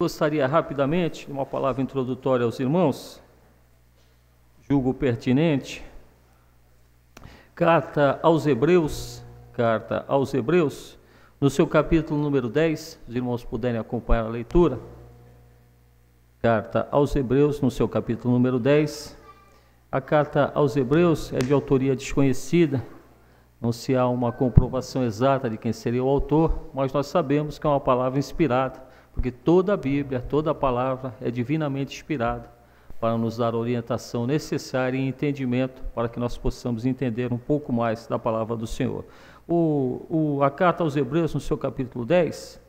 gostaria rapidamente de uma palavra introdutória aos irmãos, julgo pertinente. Carta aos Hebreus, no seu capítulo número 10, os irmãos puderem acompanhar a leitura. Carta aos Hebreus, no seu capítulo número 10. A carta aos Hebreus é de autoria desconhecida, não se há uma comprovação exata de quem seria o autor, mas nós sabemos que é uma palavra inspirada, porque toda a Bíblia, toda a palavra é divinamente inspirada para nos dar a orientação necessária e entendimento para que nós possamos entender um pouco mais da palavra do Senhor. A carta aos Hebreus, no seu capítulo 10,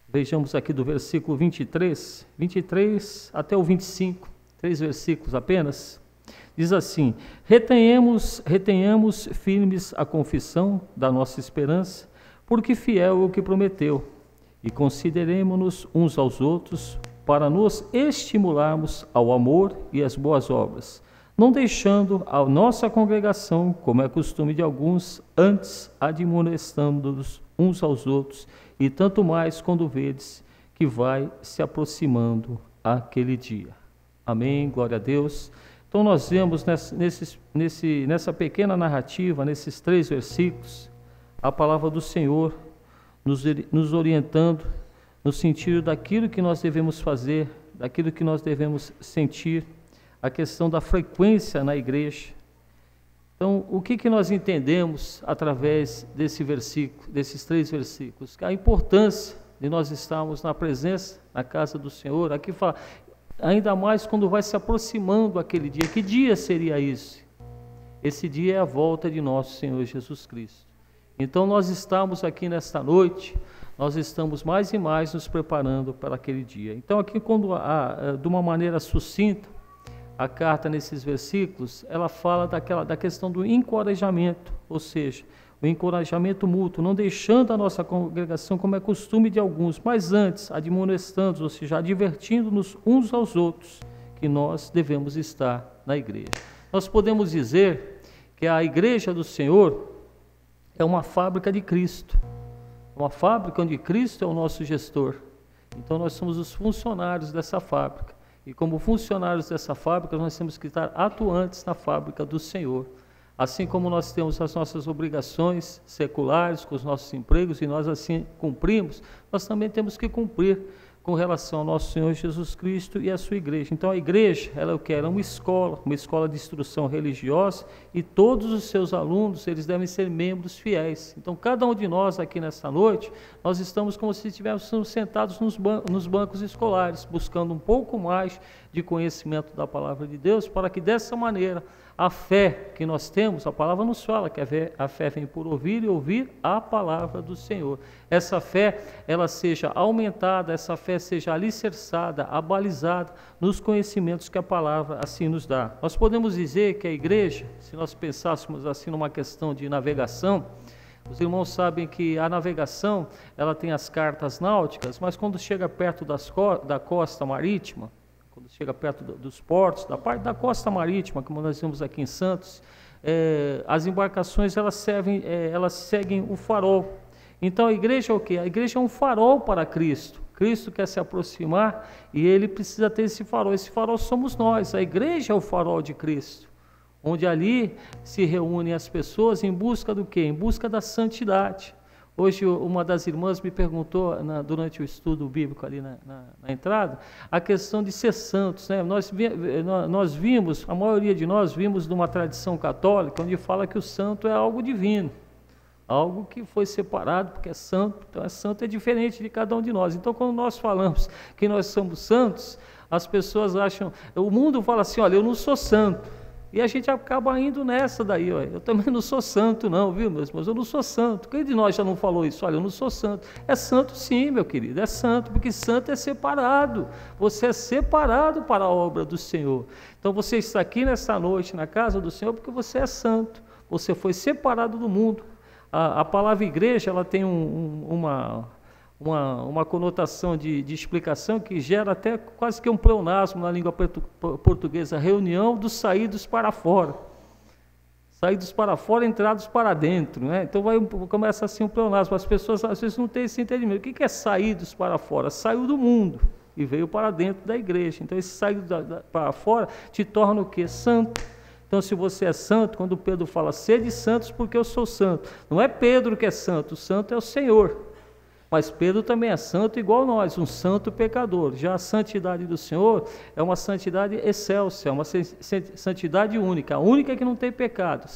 vejamos aqui do versículo 23 até o 25, 3 versículos apenas. Diz assim: retenhamos firmes a confissão da nossa esperança, porque fiel é o que prometeu, e consideremo-nos uns aos outros para nos estimularmos ao amor e às boas obras, não deixando a nossa congregação, como é costume de alguns, antes admoestando-nos uns aos outros, e tanto mais quando vedes que vai se aproximando aquele dia. Amém, glória a Deus. Então nós vemos nessa pequena narrativa, nesses 3 versículos, a palavra do Senhor nos orientando no sentido daquilo que nós devemos fazer, daquilo que nós devemos sentir, a questão da frequência na igreja. Então, o que nós entendemos através desses 3 versículos? A importância de nós estarmos na presença, na casa do Senhor. Aqui fala, ainda mais quando vai se aproximando aquele dia. Que dia seria esse? Esse dia é a volta de nosso Senhor Jesus Cristo. Então nós estamos aqui nesta noite, nós estamos mais e mais nos preparando para aquele dia. Então aqui, de uma maneira sucinta, a carta nesses versículos, ela fala da questão do encorajamento, ou seja, o encorajamento mútuo, não deixando a nossa congregação como é costume de alguns, mas antes admoestando, ou seja, advertindo-nos uns aos outros que nós devemos estar na igreja. Nós podemos dizer que a igreja do Senhor é uma fábrica de Cristo, uma fábrica onde Cristo é o nosso gestor. Então nós somos os funcionários dessa fábrica, e como funcionários dessa fábrica nós temos que estar atuantes na fábrica do Senhor. Assim como nós temos as nossas obrigações seculares com os nossos empregos e nós assim cumprimos, nós também temos que cumprir com relação ao nosso Senhor Jesus Cristo e à sua igreja. Então a igreja, ela é o que? Ela é uma escola de instrução religiosa, e todos os seus alunos, eles devem ser membros fiéis. Então cada um de nós aqui nesta noite, nós estamos como se estivéssemos sentados nos bancos escolares, buscando um pouco mais de conhecimento da palavra de Deus, para que dessa maneira a fé que nós temos, a palavra nos fala que a fé vem por ouvir e ouvir a palavra do Senhor. Essa fé, ela seja aumentada, essa fé seja alicerçada, abalizada nos conhecimentos que a palavra assim nos dá. Nós podemos dizer que a igreja, se nós pensássemos assim numa questão de navegação, os irmãos sabem que a navegação, ela tem as cartas náuticas, mas quando chega perto da costa marítima, quando chega perto dos portos, da parte da costa marítima, como nós vemos aqui em Santos, as embarcações elas seguem o farol. Então a igreja é o quê? A igreja é um farol para Cristo. Cristo quer se aproximar e ele precisa ter esse farol. Esse farol somos nós. A igreja é o farol de Cristo, onde ali se reúnem as pessoas em busca do quê? Em busca da santidade. Hoje uma das irmãs me perguntou, durante o estudo bíblico ali na entrada, a questão de ser santos, né? Nós vimos, a maioria de nós vimos de uma tradição católica, onde fala que o santo é algo divino, algo que foi separado porque é santo. Então santo é diferente de cada um de nós. Então quando nós falamos que nós somos santos, as pessoas acham, o mundo fala assim, olha, eu não sou santo. E a gente acaba indo nessa daí, ó. Eu também não sou santo não, viu, meus irmãos? Eu não sou santo. Quem de nós já não falou isso? Olha, eu não sou santo. É santo sim, meu querido, é santo, porque santo é separado. Você é separado para a obra do Senhor. Então você está aqui nessa noite, na casa do Senhor, porque você é santo. Você foi separado do mundo. A palavra igreja, ela tem uma conotação de explicação que gera até quase que um pleonasmo na língua portuguesa, reunião dos saídos para fora. Saídos para fora, entrados para dentro, né? Então começa assim um pleonasmo. As pessoas às vezes não têm esse entendimento. O que é saídos para fora? Saiu do mundo. e veio para dentro da igreja. Então esse sair para fora te torna o quê? Santo. Então se você é santo, quando Pedro fala, sede santos porque eu sou santo, não é Pedro que é santo, o santo é o Senhor. Mas Pedro também é santo igual nós, um santo pecador. Já a santidade do Senhor é uma santidade excelsa, é uma santidade única, a única que não tem pecado.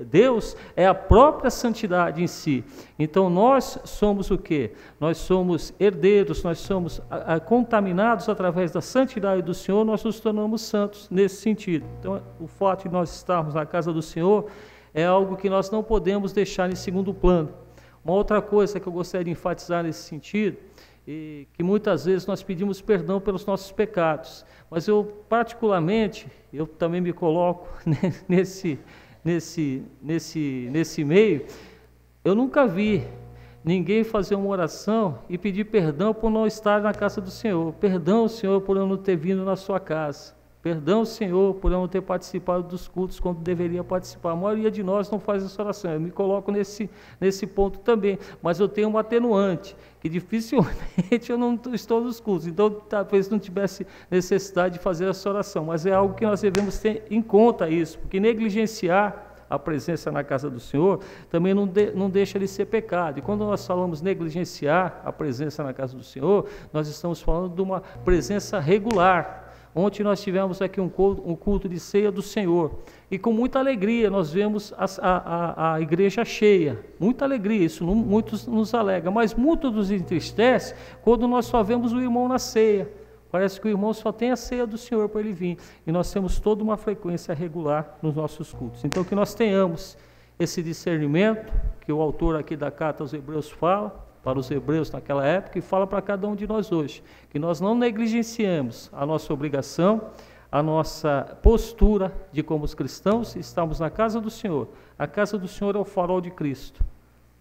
Deus é a própria santidade em si. Então nós somos o quê? Nós somos herdeiros, nós somos contaminados através da santidade do Senhor, nós nos tornamos santos nesse sentido. Então o fato de nós estarmos na casa do Senhor é algo que nós não podemos deixar em segundo plano. Uma outra coisa que eu gostaria de enfatizar nesse sentido, e que muitas vezes nós pedimos perdão pelos nossos pecados, mas eu particularmente, eu também me coloco nesse meio, eu nunca vi ninguém fazer uma oração e pedir perdão por não estar na casa do Senhor. Perdão, Senhor, por eu não ter vindo na sua casa. Perdão, Senhor, por eu não ter participado dos cultos quando deveria participar. A maioria de nós não faz essa oração. Eu me coloco nesse ponto também. Mas eu tenho um atenuante, que dificilmente eu não estou nos cultos. Então, talvez não tivesse necessidade de fazer essa oração. Mas é algo que nós devemos ter em conta isso, porque negligenciar a presença na casa do Senhor também não deixa de ser pecado. E quando nós falamos negligenciar a presença na casa do Senhor, nós estamos falando de uma presença regular. Ontem nós tivemos aqui um culto de ceia do Senhor, e com muita alegria nós vemos a igreja cheia, muita alegria, isso muitos nos alegra, mas muito nos entristece quando nós só vemos o irmão na ceia. Parece que o irmão só tem a ceia do Senhor para ele vir, e nós temos toda uma frequência regular nos nossos cultos. Então que nós tenhamos esse discernimento, que o autor aqui da carta aos Hebreus fala, para os hebreus naquela época, e fala para cada um de nós hoje, que nós não negligenciemos a nossa obrigação, a nossa postura de como os cristãos estamos na casa do Senhor. A casa do Senhor é o farol de Cristo.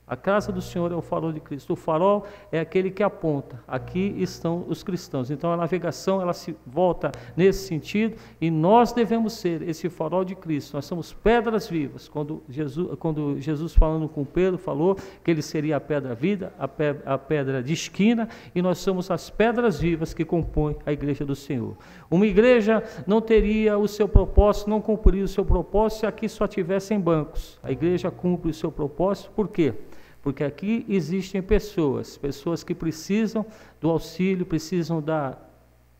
A casa do Senhor é o farol de Cristo. O farol é aquele que aponta. Aqui estão os cristãos. Então a navegação ela se volta nesse sentido, e nós devemos ser esse farol de Cristo. Nós somos pedras vivas. Quando Jesus falando com Pedro falou que ele seria a pedra vida, a pedra de esquina, e nós somos as pedras vivas que compõem a igreja do Senhor. Uma igreja não teria o seu propósito, não cumpriria o seu propósito se aqui só tivessem bancos. A igreja cumpre o seu propósito, por quê? Porque aqui existem pessoas que precisam do auxílio, precisam da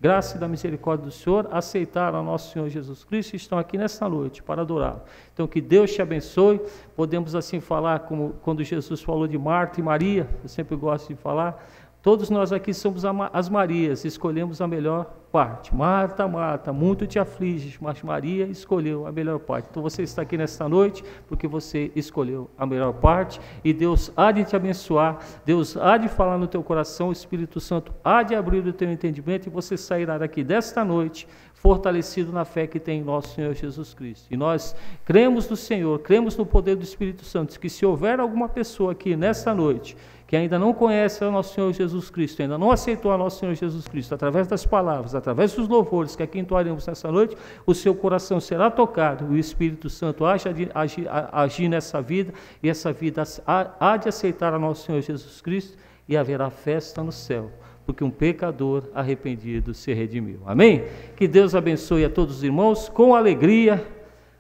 graça e da misericórdia do Senhor, aceitaram a nosso Senhor Jesus Cristo e estão aqui nessa noite para adorá-lo. Então que Deus te abençoe. Podemos assim falar como quando Jesus falou de Marta e Maria, eu sempre gosto de falar, todos nós aqui somos as Marias, escolhemos a melhor parte. Marta, Marta, muito te afliges, mas Maria escolheu a melhor parte. Então você está aqui nesta noite porque você escolheu a melhor parte, e Deus há de te abençoar, Deus há de falar no teu coração, o Espírito Santo há de abrir o teu entendimento, e você sairá daqui desta noite fortalecido na fé que tem em nosso Senhor Jesus Cristo. E nós cremos no Senhor, cremos no poder do Espírito Santo, que se houver alguma pessoa aqui nesta noite que ainda não conhece o nosso Senhor Jesus Cristo, ainda não aceitou o nosso Senhor Jesus Cristo, através das palavras, através dos louvores que aqui entoaremos nessa noite, o seu coração será tocado, o Espírito Santo agir nessa vida, e essa vida há de aceitar o nosso Senhor Jesus Cristo, e haverá festa no céu, porque um pecador arrependido se redimiu. Amém? Que Deus abençoe a todos os irmãos, com alegria,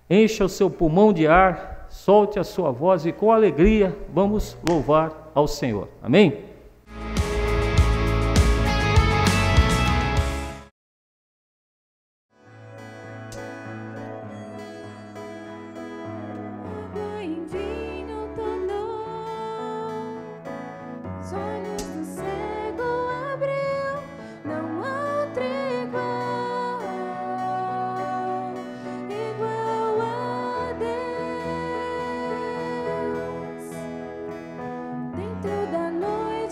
encha o seu pulmão de ar, solte a sua voz, e com alegria vamos louvar ao Senhor. Amém? Dentro da noite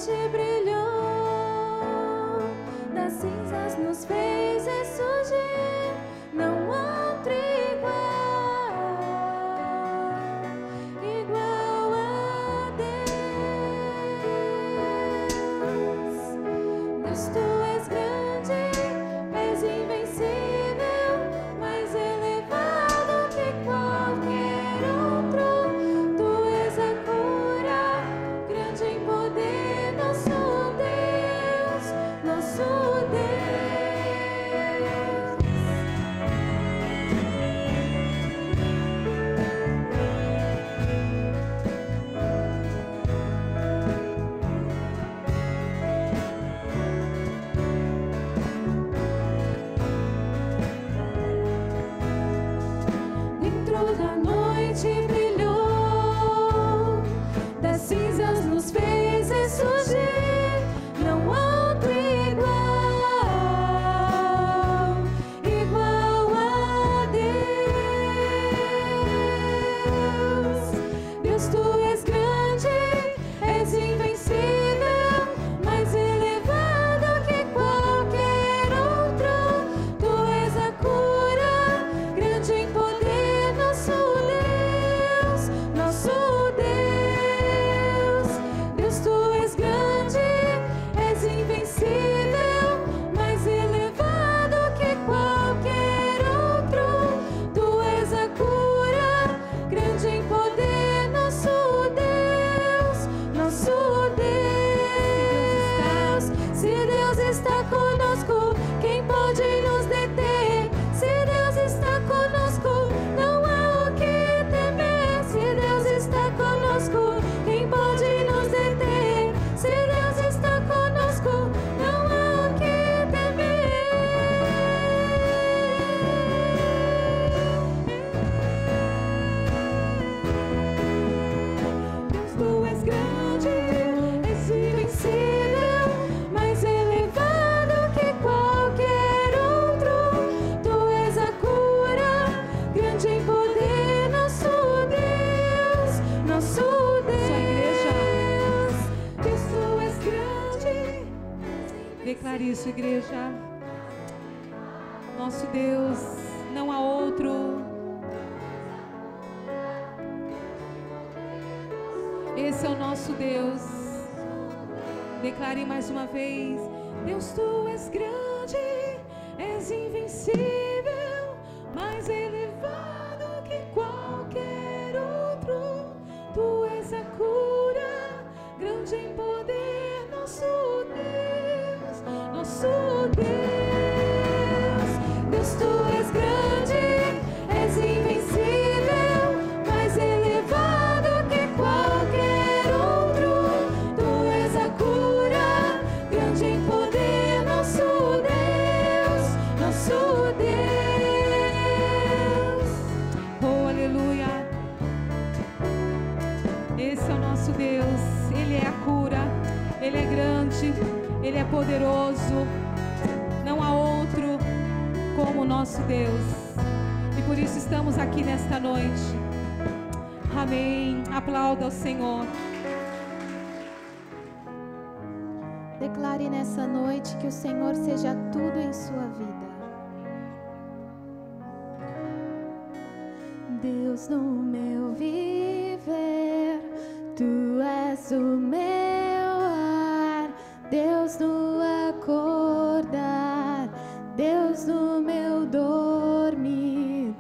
noite brilhou, das cinzas nos fez ressurgir. Não há outro igual a Deus. Deus, tu és grande, és invencível, mais elevado que qualquer outro. Tu és a cura, grande em poder, nosso Deus, nosso Deus. Deus, tu és grande, és invencível, mais elevado que qualquer outro. Tu és a cura, grande em poder, nosso Deus, nosso Deus. Se Deus está conosco, quem pode nos deter? Se Deus está conosco, não há o que temer. Se Deus está conosco, quem pode nos deter? Se Deus está conosco, não há o que temer. Deus, tu és grande, és invencível, mais elevado que qualquer outro. Tu és a cura, grande em poder, nosso Deus, nosso Deus. Deus, tu és grande. Declare isso, igreja. Nosso Deus, não há outro. Esse é o nosso Deus. Declare mais uma vez. Deus, tu és grande, és invencível, mais elevado que qualquer outro. Tu és a cura, grande em poder, nosso Deus, nosso Deus. Deus, tu és grande, és invencível, mais elevado que qualquer outro. Tu és a cura, grande em poder, nosso Deus, nosso Deus. Oh, aleluia. Esse é o nosso Deus. Ele é a cura, Ele é grande, Ele é poderoso. Não há outro como o nosso Deus. E por isso estamos aqui nesta noite. Amém. Aplauda ao Senhor. Declare nessa noite que o Senhor seja tudo em sua vida. Deus no meu viver, tu és o meu ar. Deus no acordar, Deus no meu dormir,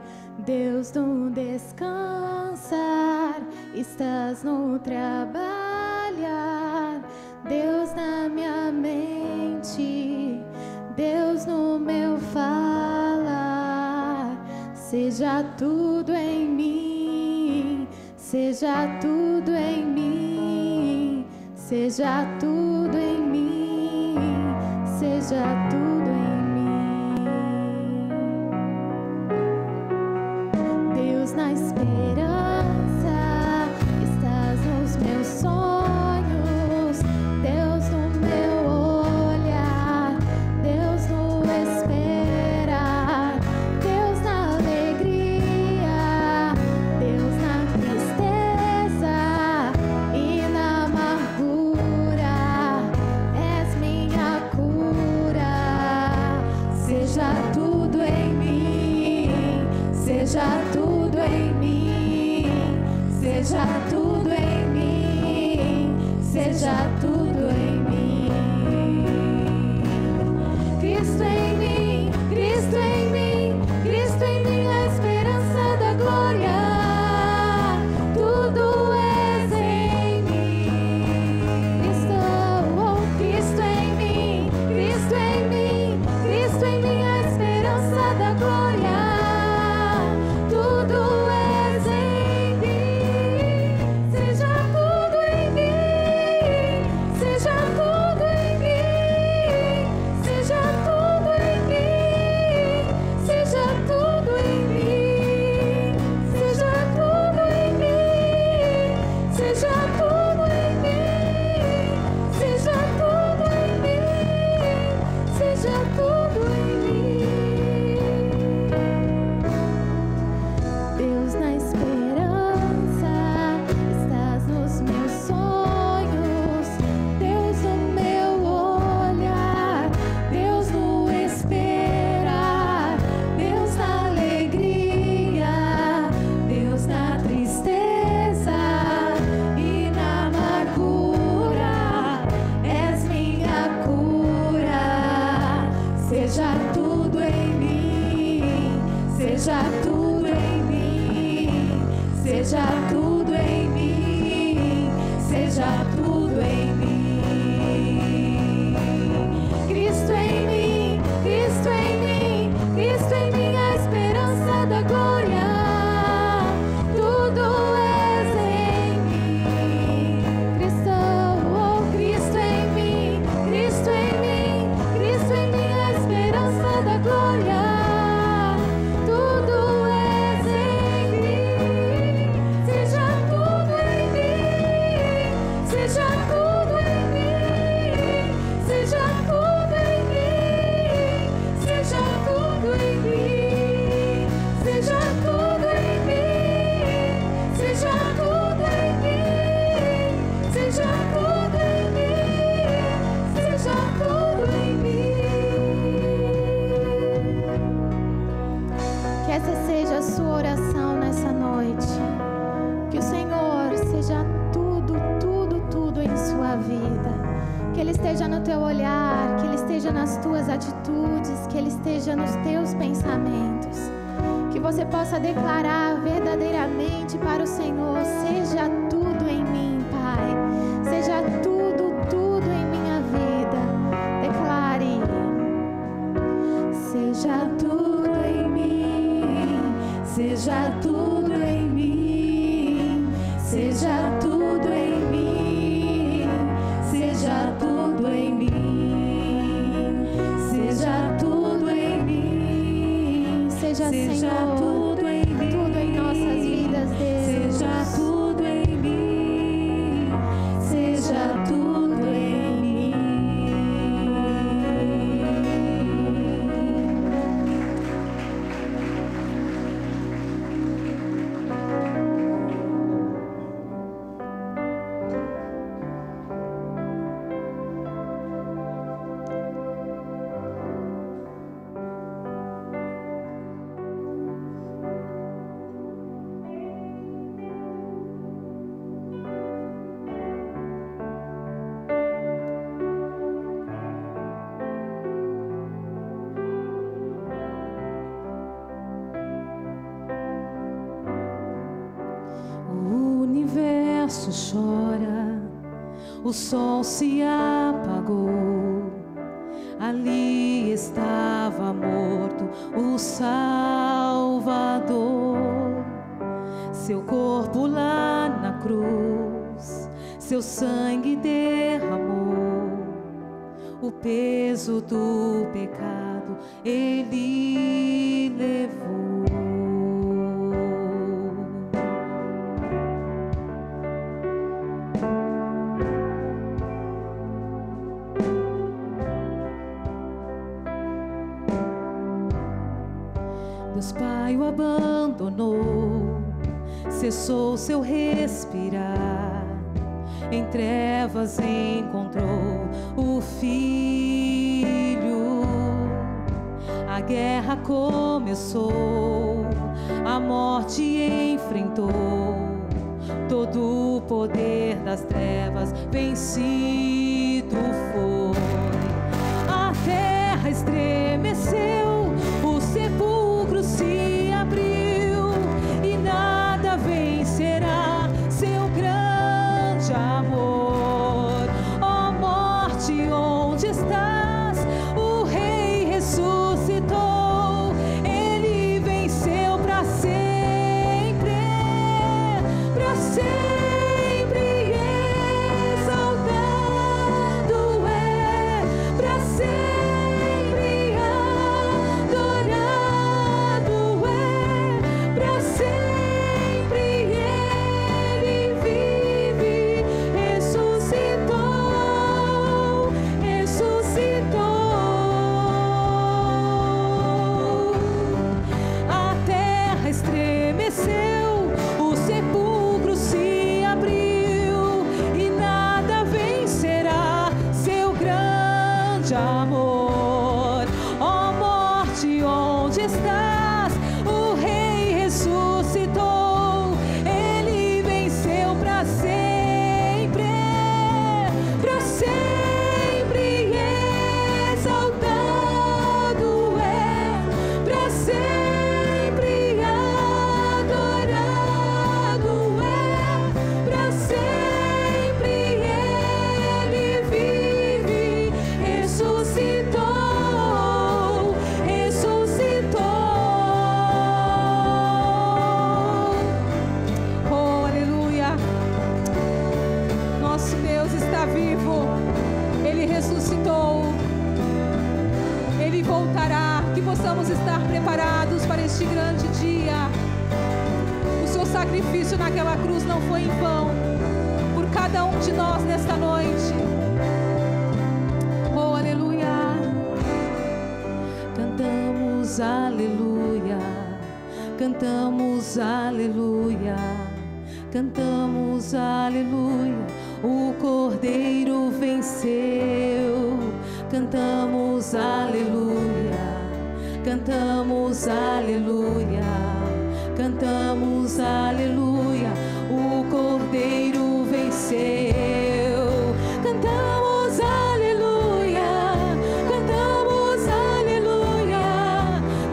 Deus no descansar, estás no trabalhar, Deus na minha mente, Deus no meu falar. Seja tudo em mim, seja tudo em mim, seja tudo em mim, seja tudo em mim. Deus na esperança, estás nos meus sonhos, Deus no meu olhar, Deus no esperar, Deus na alegria, Deus na tristeza e na amargura, és minha cura. Seja tudo em mim, seja tudo em mim, seja tudo em mim, seja tudo em mim. Cristo em mim, Cristo em mim, Cristo em mim, a esperança da glória. Tudo és em mim. Cristo em mim, Cristo em mim, Cristo em mim, a esperança da glória. Tudo és em mim, seja tudo em mim, seja tudo em mim, seja tudo em mim. Cristo em mim, Cristo em mim, Cristo em mim, a esperança da glória. Tudo és em mim, Cristo, oh, Cristo em mim, Cristo em mim, Cristo em mim, a esperança da glória. Tudo és em mim, seja tudo em mim, seja tudo em mim, seja tudo em mim, seja tudo em mim, seja tudo em mim, seja tudo em mim, seja tudo em mim, seja tudo em mim. Que essa seja a sua oração nessa noite. Que o Senhor seja tudo, tudo, tudo em sua vida. Que Ele esteja no teu olhar, que Ele esteja nas tuas atitudes, que Ele esteja nos teus pensamentos. Que você possa declarar verdadeiramente para o Senhor: seja tudo em mim, Pai. Seja tudo, tudo em minha vida. Declare: seja tudo em mim, seja tudo em mim, seja tudo em mim, seja tudo em mim, seja tudo em mim, seja Senhor, tudo em nossas vidas, Deus. Seja tudo em mim, seja tudo em mim. O universo chora, o sol se apagou. Ali estava morto o Salvador. Seu corpo lá na cruz, seu sangue derramou. O peso do pecado Ele levou. Deus Pai o abandonou, cessou seu respirar. Em trevas encontrou o Filho. A guerra começou, a morte enfrentou. Todo o poder das trevas vencido foi. A terra estremeceu, o sepulcro se abriu e nada vencerá seu grande amor. Ó morte, onde estás? O Rei ressuscitou, Ele venceu para sempre, para sempre. Exaltado ressuscitou. Ele voltará, que possamos estar preparados para este grande dia. O seu sacrifício naquela cruz não foi em vão, por cada um de nós nesta noite. Oh, aleluia. Cantamos aleluia, cantamos aleluia, cantamos aleluia. O Cordeiro venceu. Cantamos aleluia, cantamos aleluia, cantamos aleluia. O Cordeiro venceu. Cantamos aleluia, cantamos aleluia,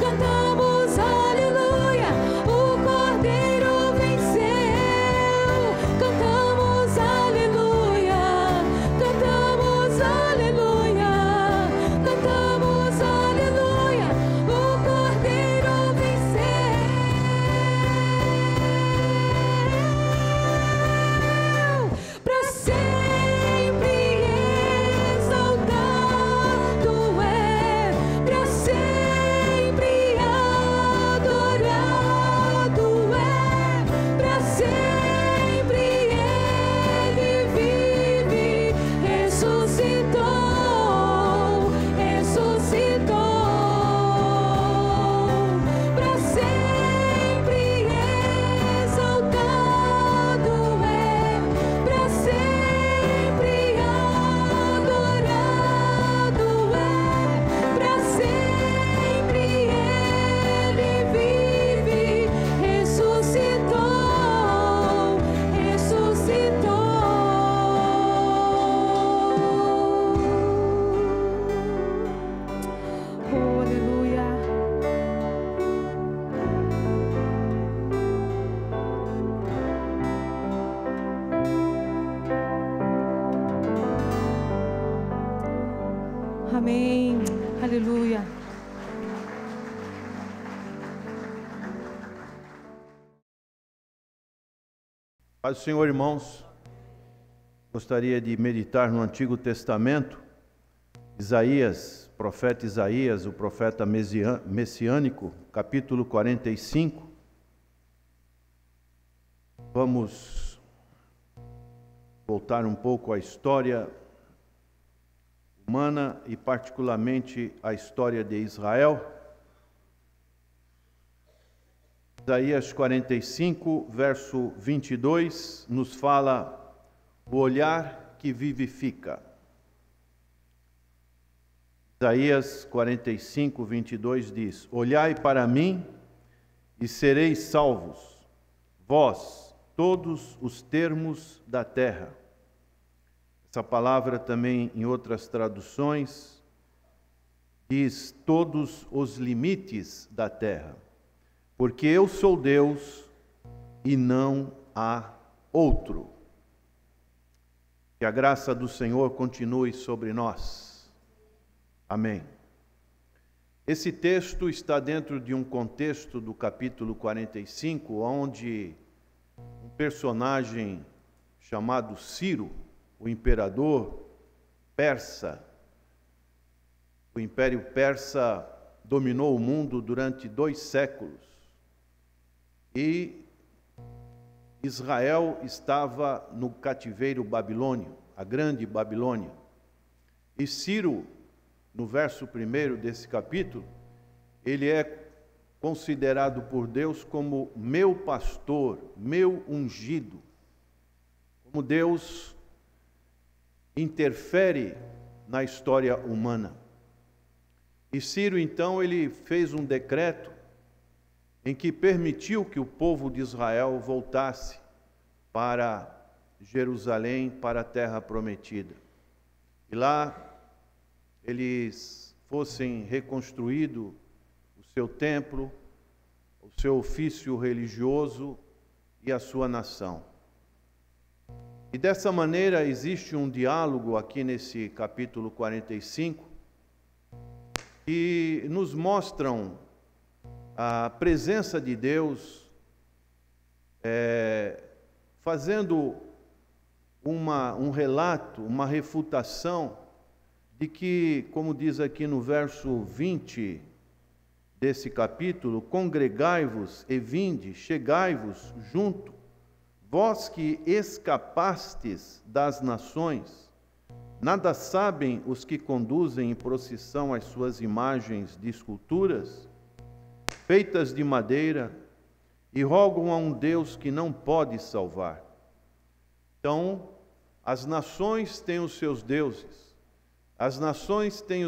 cantamos aleluia. O Cordeiro venceu. Cantamos aleluia, cantamos aleluia, cantamos aleluia. O Cordeiro venceu. Para sempre exaltado é, para sempre adorado é, para sempre ele vive, ressuscitou, ressuscitou. Para sempre exaltado é, para sempre adorado é, para sempre ele vive, ressuscitou, ressuscitou. Oh, aleluia. Amém. Aleluia. Paz do Senhor, irmãos. Gostaria de meditar no Antigo Testamento, Isaías, profeta Isaías, o profeta messiânico, capítulo 45. Vamos voltar um pouco à história humana e particularmente à história de Israel. Isaías 45, verso 22, nos fala o olhar que vivifica. Isaías 45, 22 diz: Olhai para mim e sereis salvos, vós, todos os termos da terra. Essa palavra também, em outras traduções, diz todos os limites da terra. Porque eu sou Deus e não há outro. Que a graça do Senhor continue sobre nós. Amém. Esse texto está dentro de um contexto do capítulo 45, onde um personagem chamado Ciro, o imperador persa, o Império Persa dominou o mundo durante 2 séculos. E Israel estava no cativeiro babilônio, a grande Babilônia. E Ciro, no verso 1 desse capítulo, ele é considerado por Deus como meu pastor, meu ungido. Como Deus interfere na história humana. E Ciro, então, ele fez um decreto em que permitiu que o povo de Israel voltasse para Jerusalém, para a terra prometida. E lá eles fossem reconstruído o seu templo, o seu ofício religioso e a sua nação. E dessa maneira existe um diálogo aqui nesse capítulo 45 que nos mostram a presença de Deus fazendo um relato, uma refutação de que, como diz aqui no verso 20 desse capítulo, congregai-vos e vinde, chegai-vos junto, vós que escapastes das nações, nada sabem os que conduzem em procissão as suas imagens de esculturas, feitas de madeira, e rogam a um Deus que não pode salvar. Então, as nações têm os seus deuses, as nações têm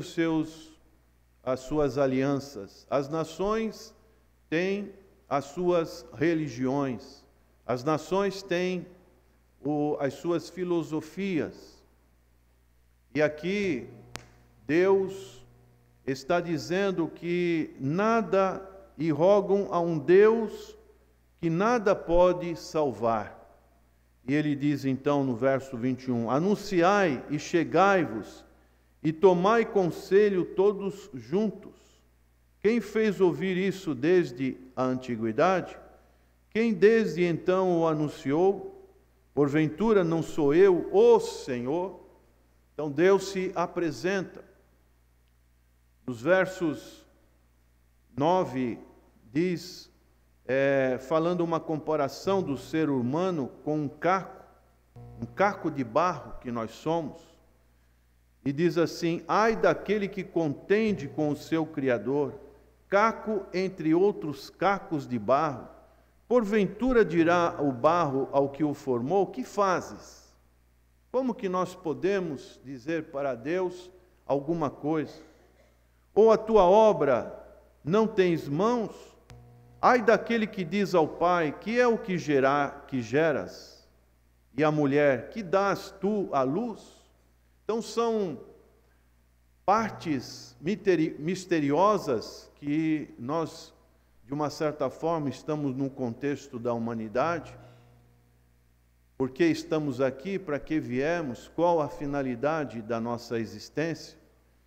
as suas alianças, as nações têm as suas religiões, as nações têm as suas filosofias. E aqui Deus está dizendo que nada, e rogam a um Deus que nada pode salvar. E ele diz então no verso 21, anunciai e chegai-vos, e tomai conselho todos juntos. Quem fez ouvir isso desde a antiguidade? Quem desde então o anunciou? Porventura não sou eu, o Senhor? Então Deus se apresenta. Nos versos 9 diz, falando uma comparação do ser humano com um caco de barro que nós somos, e diz assim, ai daquele que contende com o seu Criador, caco entre outros cacos de barro, porventura dirá o barro ao que o formou, que fazes? Como que nós podemos dizer para Deus alguma coisa? Ou a tua obra não tens mãos? Ai daquele que diz ao pai, que é o que geras? E a mulher, que dás tu à luz? Então são partes misteriosas que nós, de uma certa forma, estamos no contexto da humanidade. Por que estamos aqui? Para que viemos? Qual a finalidade da nossa existência?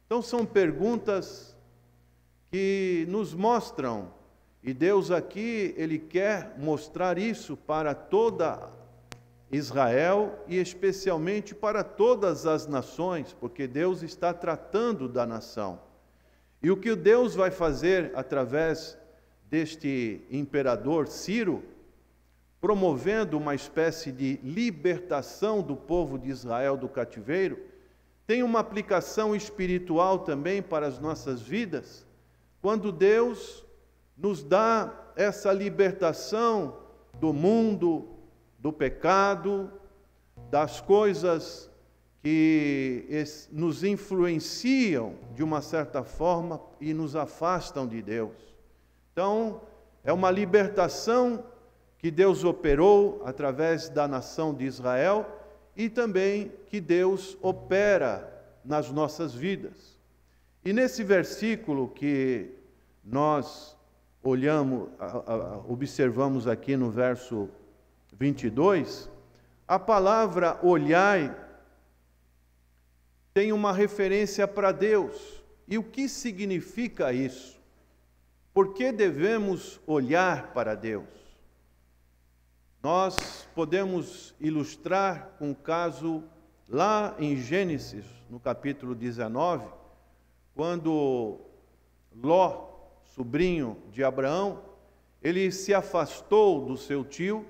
Então são perguntas que nos mostram, e Deus aqui, Ele quer mostrar isso para toda Israel e especialmente para todas as nações, porque Deus está tratando da nação. E o que Deus vai fazer através deste imperador Ciro, promovendo uma espécie de libertação do povo de Israel do cativeiro, tem uma aplicação espiritual também para as nossas vidas, quando Deus nos dá essa libertação do mundo, do pecado, das coisas que nos influenciam de uma certa forma e nos afastam de Deus. Então, é uma libertação que Deus operou através da nação de Israel e também que Deus opera nas nossas vidas. E nesse versículo que nós observamos aqui no verso 22, a palavra olhai tem uma referência para Deus. E o que significa isso? Por que devemos olhar para Deus? Nós podemos ilustrar com um caso lá em Gênesis, no capítulo 19, quando Ló, sobrinho de Abraão, ele se afastou do seu tio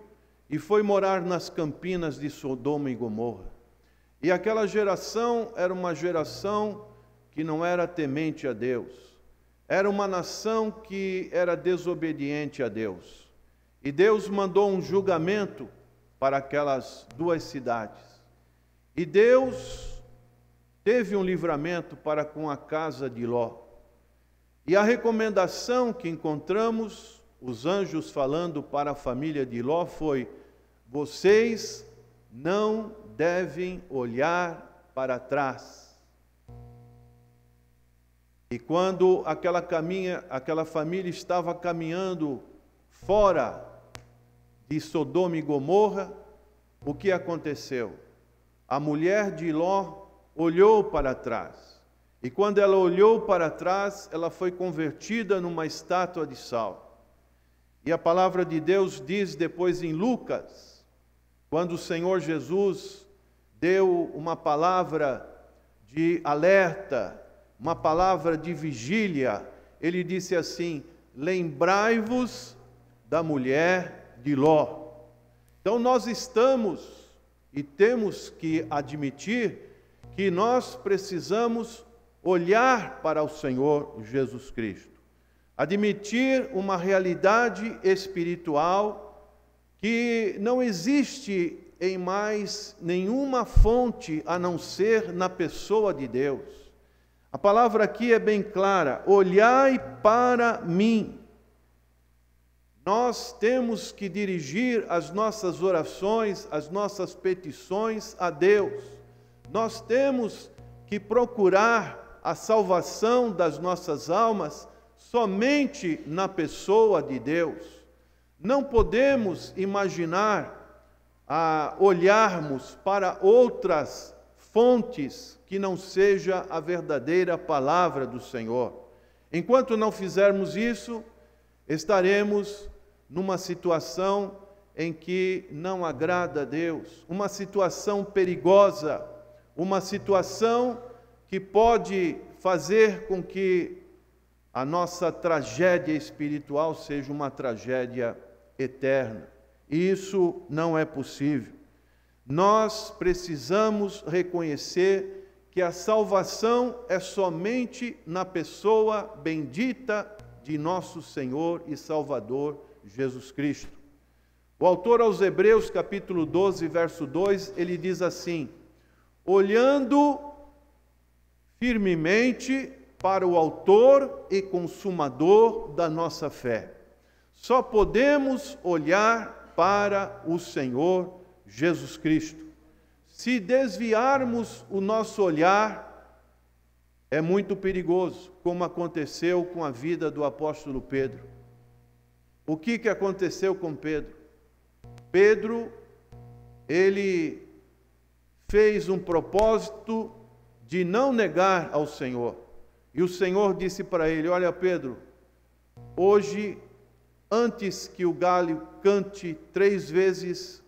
e foi morar nas campinas de Sodoma e Gomorra. E aquela geração era uma geração que não era temente a Deus. Era uma nação que era desobediente a Deus. E Deus mandou um julgamento para aquelas duas cidades. E Deus teve um livramento para com a casa de Ló. E a recomendação que encontramos, os anjos falando para a família de Ló, foi: vocês não devem olhar para trás. E quando aquela família estava caminhando fora de Sodoma e Gomorra, o que aconteceu? A mulher de Ló olhou para trás. E quando ela olhou para trás, ela foi convertida numa estátua de sal. E a palavra de Deus diz depois em Lucas, quando o Senhor Jesus deu uma palavra de alerta, uma palavra de vigília. Ele disse assim: lembrai-vos da mulher de Ló. Então nós estamos e temos que admitir que nós precisamos olhar para o Senhor Jesus Cristo, admitir uma realidade espiritual que não existe em mais nenhuma fonte a não ser na pessoa de Deus. A palavra aqui é bem clara: olhai para mim. Nós temos que dirigir as nossas orações, as nossas petições a Deus. Nós temos que procurar a salvação das nossas almas somente na pessoa de Deus. Não podemos imaginar olharmos para outras fontes que não seja a verdadeira palavra do Senhor. Enquanto não fizermos isso, estaremos numa situação em que não agrada a Deus, uma situação perigosa, uma situação que pode fazer com que a nossa tragédia espiritual seja uma tragédia eterna. E isso não é possível. Nós precisamos reconhecer que a salvação é somente na pessoa bendita de nosso Senhor e Salvador Jesus Cristo. O autor aos Hebreus, capítulo 12, verso 2, ele diz assim: olhando firmemente para o autor e consumador da nossa fé. Só podemos olhar para o Senhor Jesus Cristo. Se desviarmos o nosso olhar, é muito perigoso, como aconteceu com a vida do apóstolo Pedro. O que aconteceu com Pedro? Pedro, ele fez um propósito de não negar ao Senhor. E o Senhor disse para ele: olha, Pedro, hoje, antes que o galho cante 3 vezes,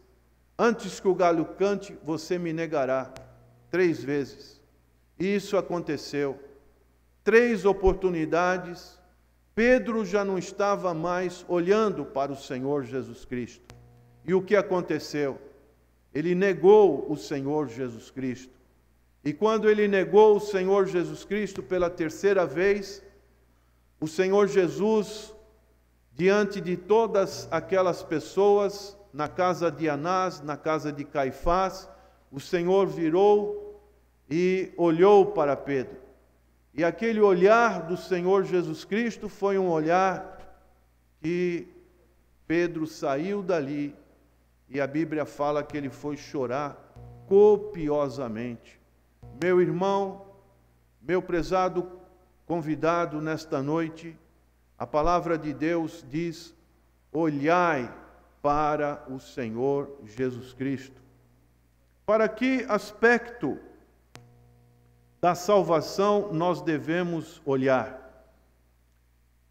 antes que o galho cante, você me negará 3 vezes. E isso aconteceu. 3 oportunidades, Pedro já não estava mais olhando para o Senhor Jesus Cristo. E o que aconteceu? Ele negou o Senhor Jesus Cristo. E quando ele negou o Senhor Jesus Cristo pela 3ª vez, o Senhor Jesus, diante de todas aquelas pessoas, na casa de Anás, na casa de Caifás, o Senhor virou e olhou para Pedro. E aquele olhar do Senhor Jesus Cristo foi um olhar que Pedro saiu dali, e a Bíblia fala que ele foi chorar copiosamente. Meu irmão, meu prezado convidado nesta noite, a palavra de Deus diz: olhai para o Senhor Jesus Cristo. Para que aspecto da salvação nós devemos olhar?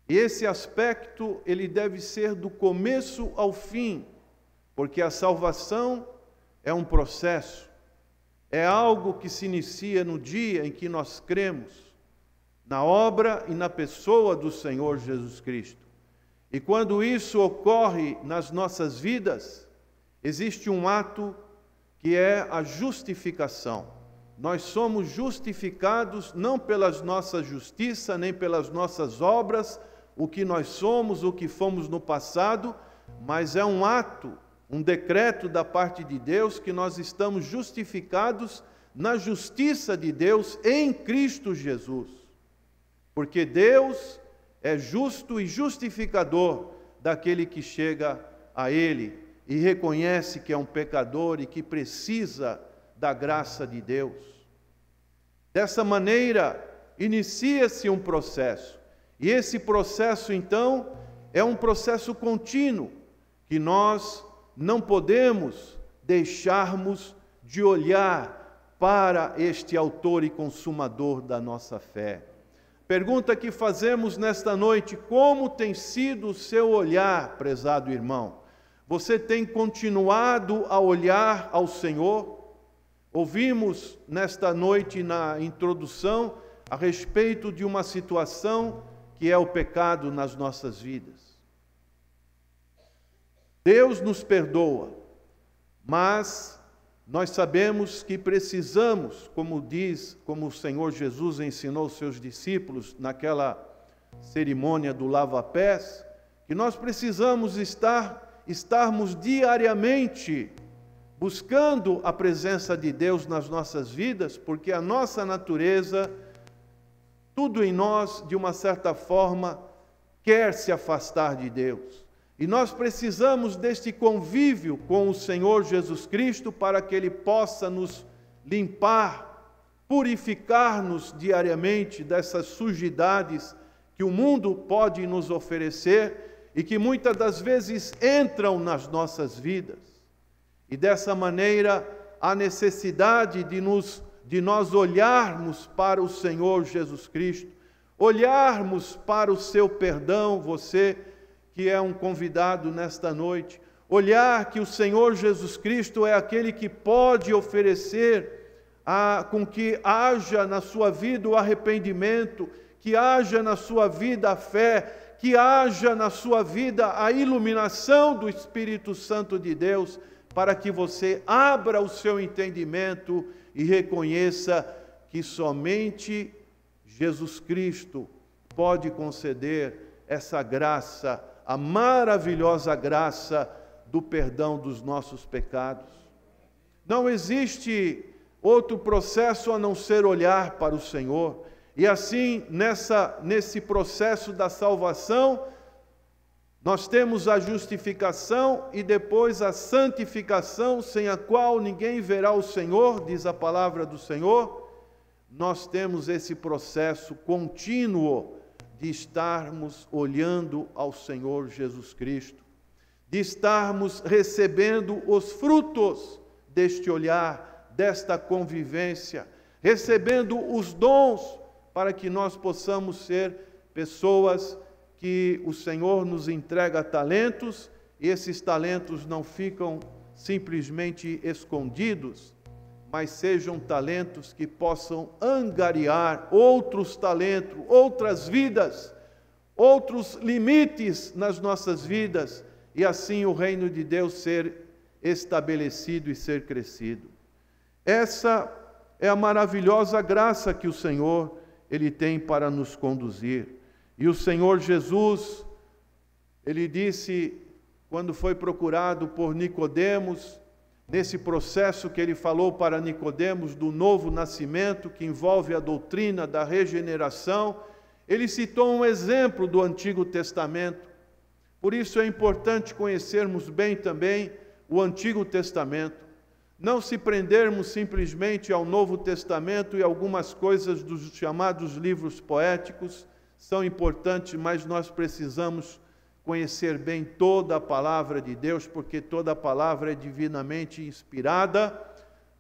Esse aspecto, ele deve ser do começo ao fim, porque a salvação é um processo, é algo que se inicia no dia em que nós cremos na obra e na pessoa do Senhor Jesus Cristo. E quando isso ocorre nas nossas vidas, existe um ato que é a justificação. Nós somos justificados não pelas nossas justiça, nem pelas nossas obras, o que nós somos, o que fomos no passado, mas é um ato, um decreto da parte de Deus que nós estamos justificados na justiça de Deus em Cristo Jesus. Porque Deus é justo e justificador daquele que chega a Ele e reconhece que é um pecador e que precisa da graça de Deus. Dessa maneira, inicia-se um processo. E esse processo, então, é um processo contínuo, que nós não podemos deixarmos de olhar para este autor e consumador da nossa fé. Pergunta que fazemos nesta noite: como tem sido o seu olhar, prezado irmão? Você tem continuado a olhar ao Senhor? Ouvimos nesta noite, na introdução, a respeito de uma situação que é o pecado nas nossas vidas. Deus nos perdoa, mas nós sabemos que precisamos, como o Senhor Jesus ensinou os seus discípulos cerimônia do lava-pés, que nós precisamos estarmos diariamente buscando a presença de Deus nas nossas vidas, porque a nossa natureza, tudo em nós, de uma certa forma, quer se afastar de Deus. E nós precisamos deste convívio com o Senhor Jesus Cristo para que Ele possa nos limpar, purificar-nos diariamente dessas sujidades que o mundo pode nos oferecer e que muitas das vezes entram nas nossas vidas. E dessa maneira, há necessidade de nós olharmos para o Senhor Jesus Cristo, olharmos para o seu perdão, você que é um convidado nesta noite, olhar que o Senhor Jesus Cristo é aquele que pode oferecer com que haja na sua vida o arrependimento, que haja na sua vida a fé, que haja na sua vida a iluminação do Espírito Santo de Deus, para que você abra o seu entendimento e reconheça que somente Jesus Cristo pode conceder essa graça, a maravilhosa graça do perdão dos nossos pecados. Não existe outro processo a não ser olhar para o Senhor. E assim, nesse processo da salvação, nós temos a justificação e depois a santificação, sem a qual ninguém verá o Senhor, diz a palavra do Senhor. Nós temos esse processo contínuo de estarmos olhando ao Senhor Jesus Cristo, de estarmos recebendo os frutos deste olhar, desta convivência, recebendo os dons para que nós possamos ser pessoas que o Senhor nos entrega talentos, e esses talentos não ficam simplesmente escondidos, mas sejam talentos que possam angariar outros talentos, outras vidas, outros limites nas nossas vidas, e assim o reino de Deus ser estabelecido e ser crescido. Essa é a maravilhosa graça que o Senhor, Ele tem para nos conduzir. E o Senhor Jesus, Ele disse, quando foi procurado por Nicodemos, nesse processo que Ele falou para Nicodemos do novo nascimento, que envolve a doutrina da regeneração, Ele citou um exemplo do Antigo Testamento. Por isso é importante conhecermos bem também o Antigo Testamento. Não se prendermos simplesmente ao Novo Testamento e algumas coisas dos chamados livros poéticos, são importantes, mas nós precisamos conhecer bem toda a palavra de Deus, porque toda a palavra é divinamente inspirada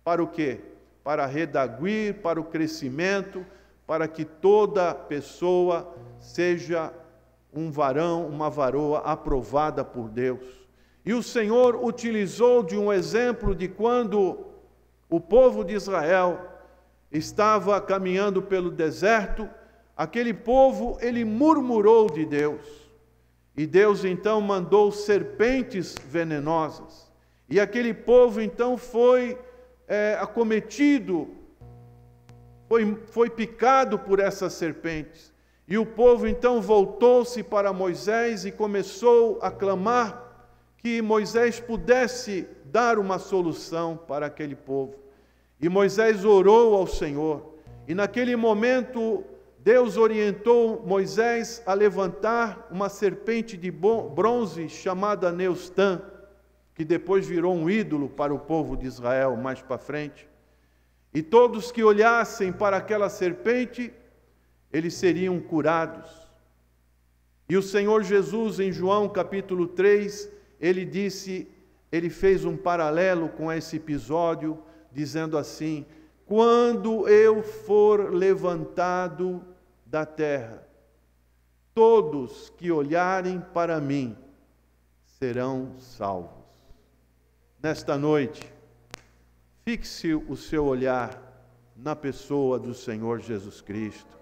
para o quê? Para redaguir, para o crescimento, para que toda pessoa seja um varão, uma varoa aprovada por Deus. E o Senhor utilizou de um exemplo de quando o povo de Israel estava caminhando pelo deserto. Aquele povo, ele murmurou de Deus, e Deus então mandou serpentes venenosas, e aquele povo então foi acometido, foi picado por essas serpentes, e o povo então voltou-se para Moisés e começou a clamar que Moisés pudesse dar uma solução para aquele povo, e Moisés orou ao Senhor, e naquele momento Deus orientou Moisés a levantar uma serpente de bronze chamada Neustã, que depois virou um ídolo para o povo de Israel mais para frente. E todos que olhassem para aquela serpente, eles seriam curados. E o Senhor Jesus, em João capítulo 3, ele fez um paralelo com esse episódio, dizendo assim: quando eu for levantado da terra, todos que olharem para mim serão salvos. Nesta noite, Fixe o seu olhar na pessoa do Senhor Jesus Cristo.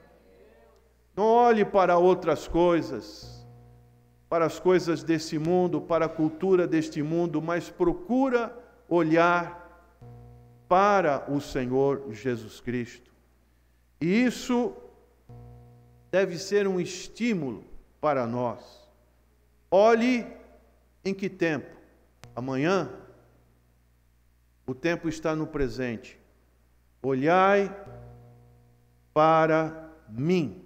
Não olhe para outras coisas, para as coisas deste mundo, para a cultura deste mundo, mas procura olhar para o Senhor Jesus Cristo. E isso deve ser um estímulo para nós. Olhe em que tempo? Amanhã? O tempo está no presente. Olhai para mim.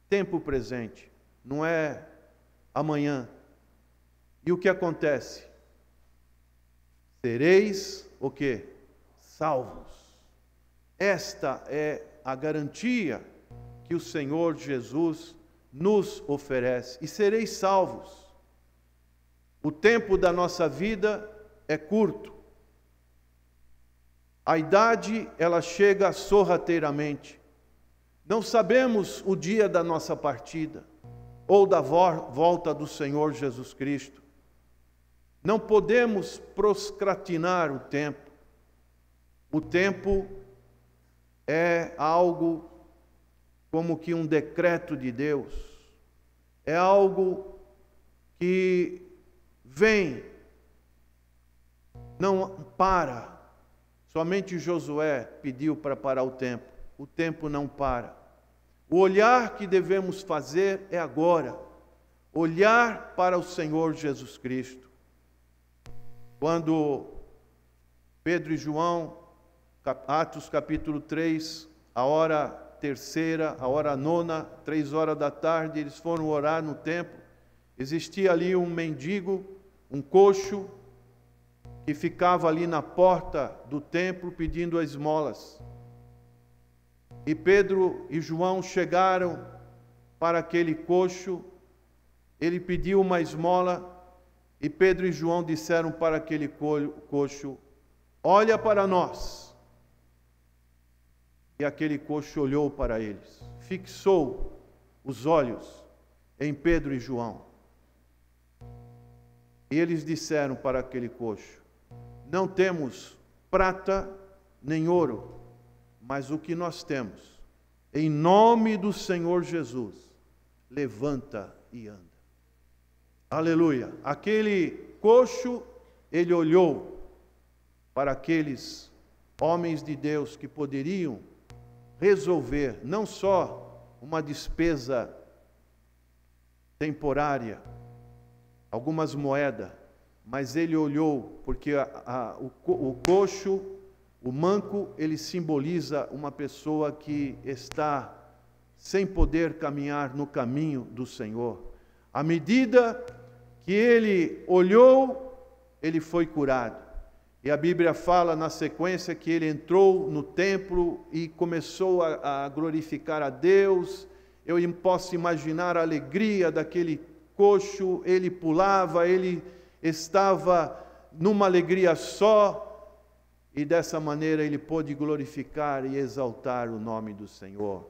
Tempo presente, não é amanhã. E o que acontece? Sereis o quê? Salvos. Esta é a garantia que o Senhor Jesus nos oferece. E sereis salvos. O tempo da nossa vida é curto. A idade, ela chega sorrateiramente. Não sabemos o dia da nossa partida, ou da volta do Senhor Jesus Cristo. Não podemos procrastinar o tempo. O tempo é algo como que um decreto de Deus. É algo que vem, não para. Somente Josué pediu para parar o tempo. O tempo não para. O olhar que devemos fazer é agora. Olhar para o Senhor Jesus Cristo. Quando Pedro e João, Atos capítulo 3, a hora terceira, a hora nona, 3 horas da tarde, eles foram orar no templo. Existia ali um mendigo, um coxo, que ficava ali na porta do templo pedindo esmolas. E Pedro e João chegaram para aquele coxo, ele pediu uma esmola, e Pedro e João disseram para aquele coxo: olha para nós. E aquele coxo olhou para eles, fixou os olhos em Pedro e João. E eles disseram para aquele coxo: não temos prata nem ouro, mas o que nós temos, em nome do Senhor Jesus, levanta e anda. Aleluia! Aquele coxo, ele olhou para aqueles homens de Deus que poderiam resolver não só uma despesa temporária, algumas moedas, mas ele olhou, porque o coxo, o manco, ele simboliza uma pessoa que está sem poder caminhar no caminho do Senhor. À medida que ele olhou, ele foi curado. E a Bíblia fala na sequência que ele entrou no templo e começou a glorificar a Deus. Eu posso imaginar a alegria daquele coxo, ele pulava, ele estava numa alegria só, e dessa maneira ele pôde glorificar e exaltar o nome do Senhor.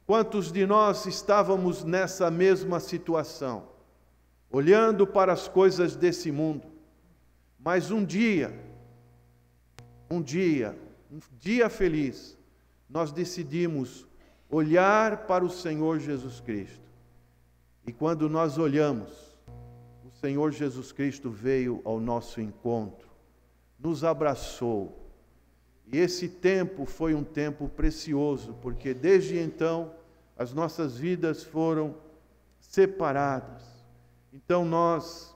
Quantos de nós estávamos nessa mesma situação, olhando para as coisas desse mundo, mas um dia feliz, nós decidimos olhar para o Senhor Jesus Cristo. E quando nós olhamos, o Senhor Jesus Cristo veio ao nosso encontro, nos abraçou. E esse tempo foi um tempo precioso, porque desde então as nossas vidas foram separadas. Então nós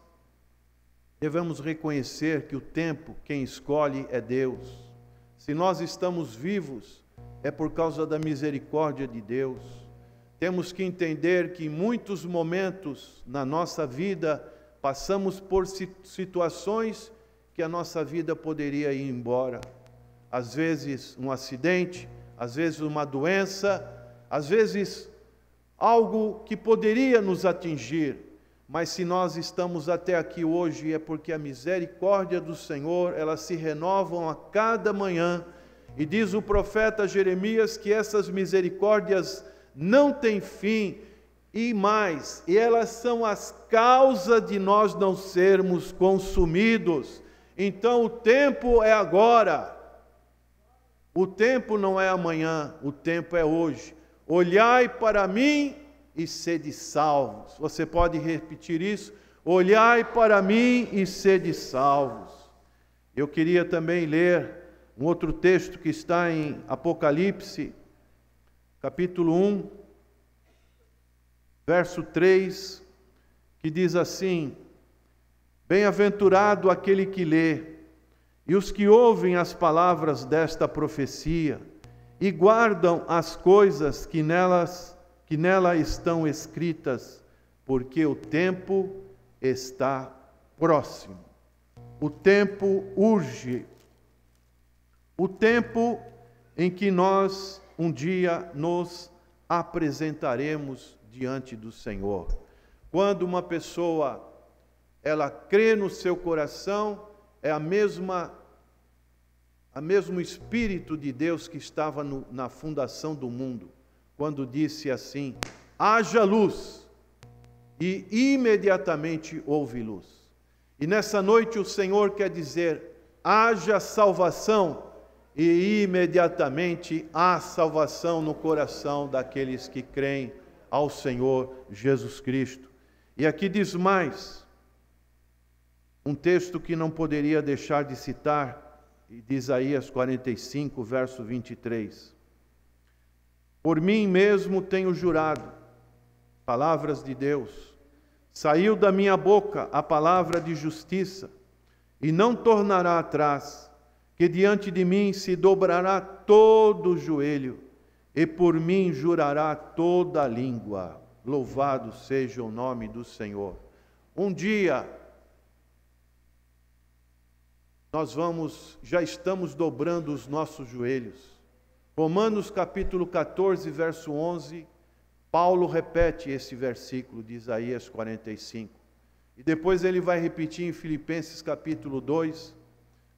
devemos reconhecer que o tempo, quem escolhe é Deus. Se nós estamos vivos, é por causa da misericórdia de Deus. Temos que entender que em muitos momentos na nossa vida passamos por situações que a nossa vida poderia ir embora. Às vezes um acidente, às vezes uma doença, às vezes algo que poderia nos atingir. Mas se nós estamos até aqui hoje, é porque a misericórdia do Senhor, elas se renovam a cada manhã. E diz o profeta Jeremias que essas misericórdias não têm fim, e mais, e elas são as causas de nós não sermos consumidos. Então o tempo é agora, O tempo não é amanhã, o tempo é hoje. Olhai para mim e sede salvos. Você pode repetir isso? Olhai para mim e sede salvos. Eu queria também ler um outro texto que está em Apocalipse, capítulo 1, verso 3, que diz assim: Bem-aventurado aquele que lê, e os que ouvem as palavras desta profecia, e guardam as coisas que nela estão escritas, porque o tempo está próximo. O tempo urge. O tempo em que nós um dia nos apresentaremos diante do Senhor. Quando uma pessoa, ela crê no seu coração, é o mesmo Espírito de Deus que estava na fundação do mundo, quando disse assim: haja luz, e imediatamente houve luz. E nessa noite o Senhor quer dizer: haja salvação, e imediatamente há salvação no coração daqueles que creem ao Senhor Jesus Cristo. E aqui diz mais, um texto que não poderia deixar de citar, de Isaías 45, verso 23. Por mim mesmo tenho jurado, palavras de Deus, saiu da minha boca a palavra de justiça, e não tornará atrás, que diante de mim se dobrará todo o joelho, e por mim jurará toda a língua. Louvado seja o nome do Senhor. Um dia, já estamos dobrando os nossos joelhos. Romanos capítulo 14, verso 11, Paulo repete esse versículo de Isaías 45. E depois ele vai repetir em Filipenses capítulo 2,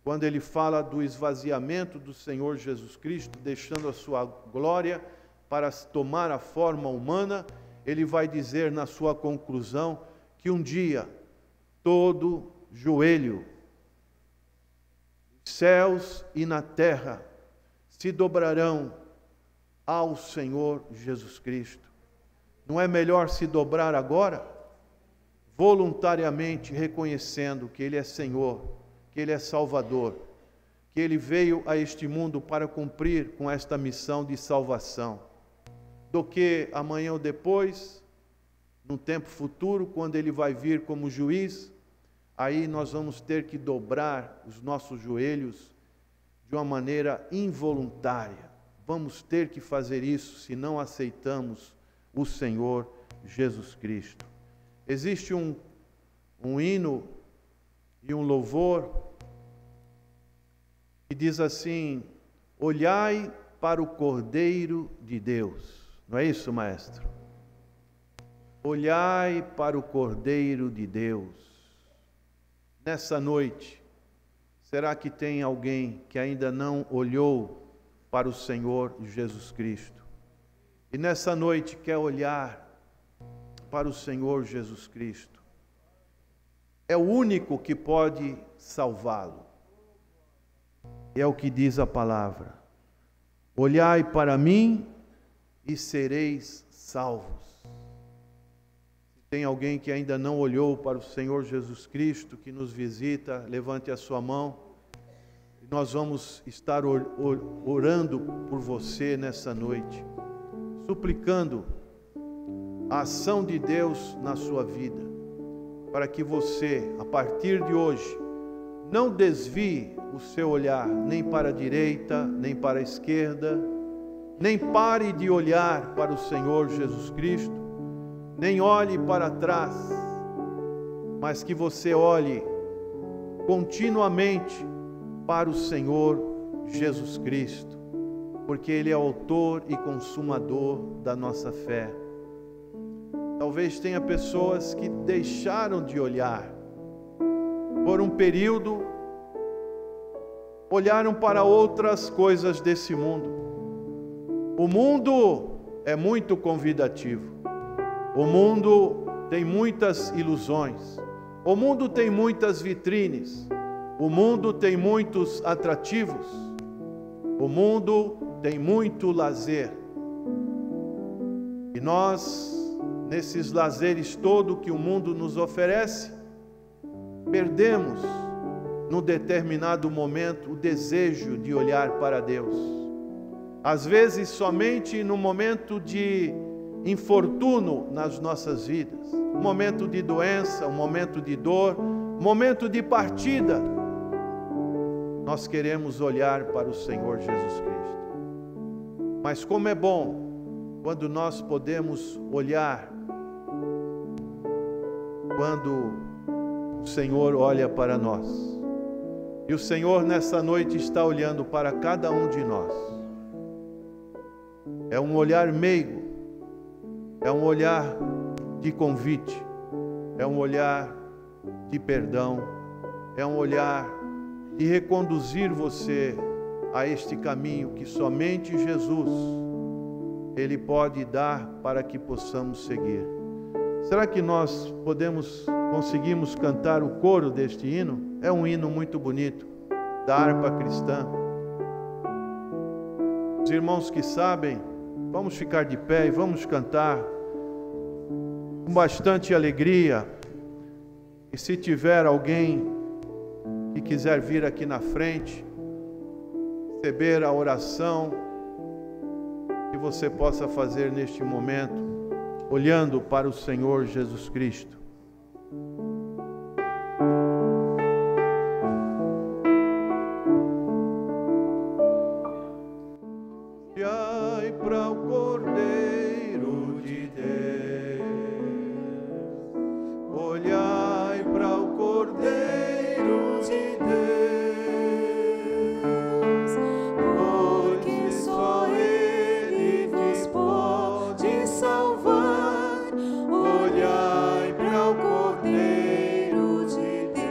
quando ele fala do esvaziamento do Senhor Jesus Cristo, deixando a sua glória para tomar a forma humana. Ele vai dizer na sua conclusão que um dia todo joelho, céus e na terra, se dobrarão ao Senhor Jesus Cristo. Não é melhor se dobrar agora? Voluntariamente reconhecendo que Ele é Senhor, que Ele é Salvador, que Ele veio a este mundo para cumprir com esta missão de salvação, do que amanhã ou depois, no tempo futuro, quando Ele vai vir como juiz, aí nós vamos ter que dobrar os nossos joelhos de uma maneira involuntária. Vamos ter que fazer isso se não aceitamos o Senhor Jesus Cristo. Existe um hino e um louvor que diz assim: olhai para o Cordeiro de Deus. Não é isso, maestro? Olhai para o Cordeiro de Deus. Nessa noite, será que tem alguém que ainda não olhou para o Senhor Jesus Cristo? E nessa noite quer olhar para o Senhor Jesus Cristo. É o único que pode salvá-lo. É o que diz a palavra: olhai para mim e sereis salvos. Se tem alguém que ainda não olhou para o Senhor Jesus Cristo, que nos visita, levante a sua mão. Nós vamos estar orando por você nessa noite, suplicando a ação de Deus na sua vida, para que você, a partir de hoje, não desvie o seu olhar nem para a direita, nem para a esquerda, nem pare de olhar para o Senhor Jesus Cristo, nem olhe para trás, mas que você olhe continuamente para o Senhor Jesus Cristo, porque Ele é autor e consumador da nossa fé. Talvez tenha pessoas que deixaram de olhar, por um período, olharam para outras coisas desse mundo. O mundo é muito convidativo, o mundo tem muitas ilusões, o mundo tem muitas vitrines, o mundo tem muitos atrativos, O mundo tem muito lazer. E nós, nesses lazeres todos que o mundo nos oferece, perdemos, num determinado momento, o desejo de olhar para Deus. Às vezes, somente no momento de infortúnio nas nossas vidas, um momento de doença, um momento de dor, um momento de partida, nós queremos olhar para o Senhor Jesus Cristo. Mas como é bom quando nós podemos olhar, quando o Senhor olha para nós. E o Senhor nessa noite está olhando para cada um de nós. É um olhar meigo, é um olhar de convite, é um olhar de perdão, é um olhar de reconduzir você a este caminho que somente Jesus, Ele pode dar para que possamos seguir. Será que nós conseguimos cantar o coro deste hino? É um hino muito bonito, da harpa cristã. Os irmãos que sabem, vamos ficar de pé e vamos cantar com bastante alegria. E se tiver alguém que quiser vir aqui na frente, receber a oração que você possa fazer neste momento, olhando para o Senhor Jesus Cristo. Olhai para o Cordeiro de Deus, olhai para o Cordeiro de Deus, porque só Ele vos pode salvar. Olhai para o Cordeiro de Deus.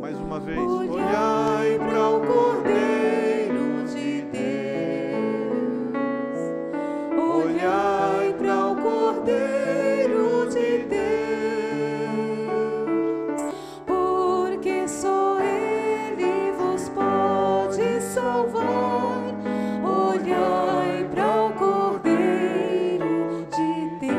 Mais uma vez, olhai para o Cordeiro de Deus, olhai para o Cordeiro de Deus, Porque só Ele vos pode salvar. Olhai para o Cordeiro de Deus.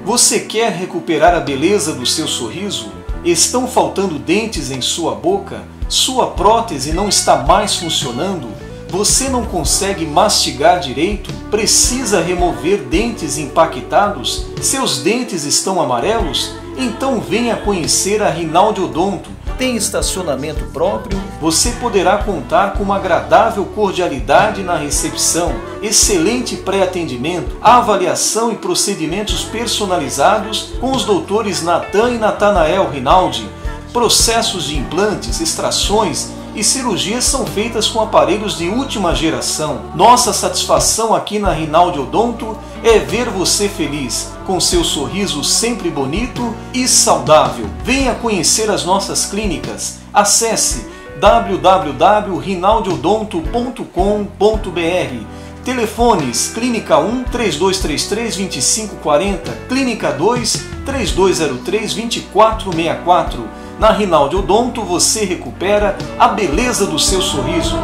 Você quer recuperar a beleza do seu sorriso? Estão faltando dentes em sua boca? Sua prótese não está mais funcionando? Você não consegue mastigar direito? Precisa remover dentes impactados? Seus dentes estão amarelos? Então venha conhecer a Rinaldi Odonto. Tem estacionamento próprio? Você poderá contar com uma agradável cordialidade na recepção, excelente pré-atendimento, avaliação e procedimentos personalizados com os doutores Natan e Natanael Rinaldi. Processos de implantes, extrações e cirurgias são feitas com aparelhos de última geração. Nossa satisfação aqui na Rinaldi Odonto é ver você feliz, com seu sorriso sempre bonito e saudável. Venha conhecer as nossas clínicas. Acesse www.rinaldiodonto.com.br. Telefones: Clínica 1 3233 2540, Clínica 2 3203 2464. Na Rinaldi Odonto você recupera a beleza do seu sorriso.